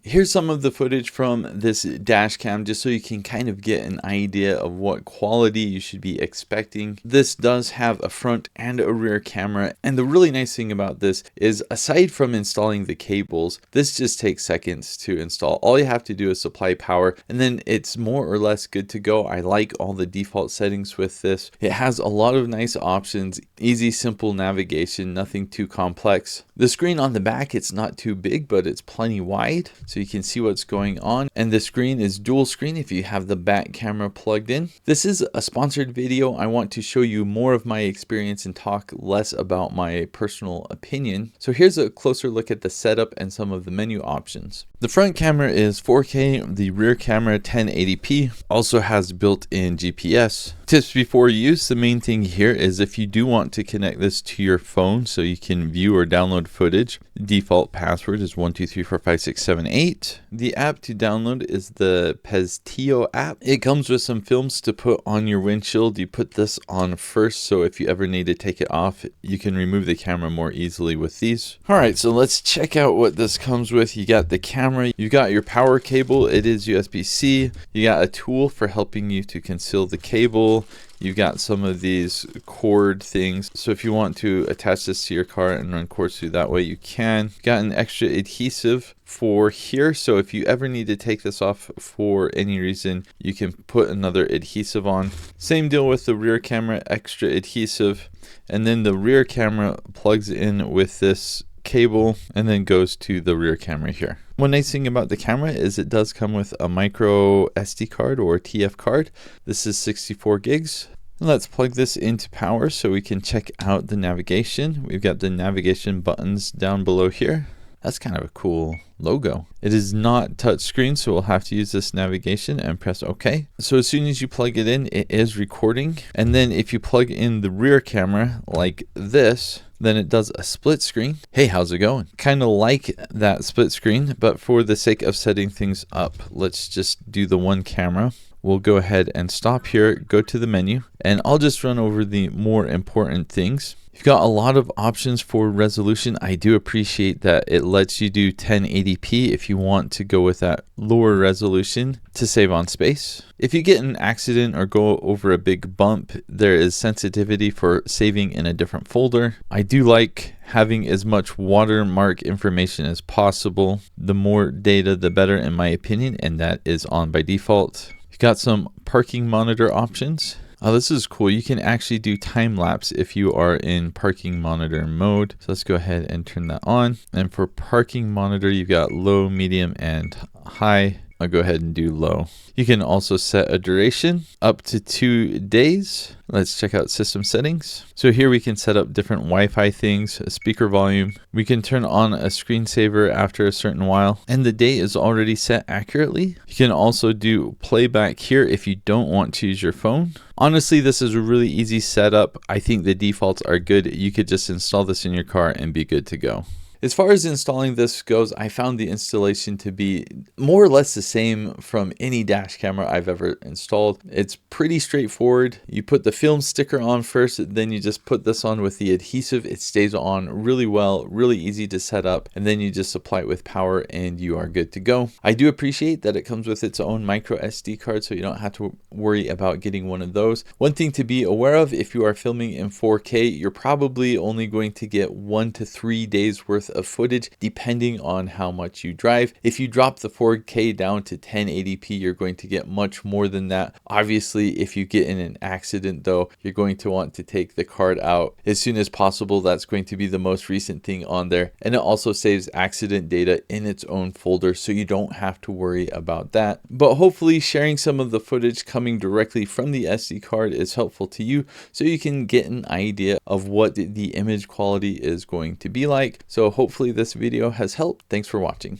Here's some of the footage from this dash cam just so you can kind of get an idea of what quality you should be expecting. This does have a front and a rear camera, and the really nice thing about this is aside from installing the cables, this just takes seconds to install. All you have to do is supply power and then it's more or less good to go. I like all the default settings with this. It has a lot of nice options, easy, simple navigation, nothing too complex. The screen on the back, it's not too big, but it's plenty wide, so you can see what's going on. And the screen is dual screen if you have the back camera plugged in. This is a sponsored video. I want to show you more of my experience and talk less about my personal opinion. So here's a closer look at the setup and some of the menu options. The front camera is 4K, the rear camera 1080p, also has built-in GPS. Tips before use, the main thing here is if you do want to connect this to your phone so you can view or download footage, the default password is 1234567 The app to download is the Pestillo app. It comes with some films to put on your windshield. You put this on first, so if you ever need to take it off, you can remove the camera more easily with these. Alright, so let's check out what this comes with. You got the camera, you got your power cable, it is USB-C. You got a tool for helping you to conceal the cable. You've got some of these cord things, so if you want to attach this to your car and run cords through that way, you can. Got an extra adhesive for here, so if you ever need to take this off for any reason, you can put another adhesive on. Same deal with the rear camera, extra adhesive, and then the rear camera plugs in with this cable and then goes to the rear camera here. One nice thing about the camera is it does come with a micro SD card or TF card. This is 64 gigs. Let's plug this into power so we can check out the navigation. We've got the navigation buttons down below here. That's kind of a cool logo. It is not touchscreen, so we'll have to use this navigation and press OK. So as soon as you plug it in, it is recording. And then if you plug in the rear camera like this, then it does a split screen. Hey, how's it going? Kind of like that split screen, but for the sake of setting things up, let's just do the one camera. We'll go ahead and stop here, go to the menu, and I'll just run over the more important things. You've got a lot of options for resolution. I do appreciate that it lets you do 1080p if you want to go with that lower resolution to save on space. If you get in an accident or go over a big bump, there is sensitivity for saving in a different folder. I do like having as much watermark information as possible. The more data, the better in my opinion, and that is on by default. You've got some parking monitor options. Oh, this is cool. You can actually do time lapse if you are in parking monitor mode. So let's go ahead and turn that on. And for parking monitor, you've got low, medium, and high. I'll go ahead and do low. You can also set a duration up to 2 days. Let's check out system settings. So here we can set up different Wi-Fi things, a speaker volume. We can turn on a screensaver after a certain while, and the date is already set accurately. You can also do playback here if you don't want to use your phone. Honestly, this is a really easy setup. I think the defaults are good. You could just install this in your car and be good to go. As far as installing this goes, I found the installation to be more or less the same from any dash camera I've ever installed. It's pretty straightforward. You put the film sticker on first, then you just put this on with the adhesive. It stays on really well, really easy to set up, and then you just supply it with power and you are good to go. I do appreciate that it comes with its own micro SD card, so you don't have to worry about getting one of those. One thing to be aware of, if you are filming in 4K, you're probably only going to get 1 to 3 days worth of footage depending on how much you drive. If you drop the 4K down to 1080p, you're going to get much more than that. Obviously, if you get in an accident though, you're going to want to take the card out as soon as possible. That's going to be the most recent thing on there, and it also saves accident data in its own folder, so you don't have to worry about that. But hopefully sharing some of the footage coming directly from the SD card is helpful to you, so you can get an idea of what the image quality is going to be like. So hopefully this video has helped. Thanks for watching.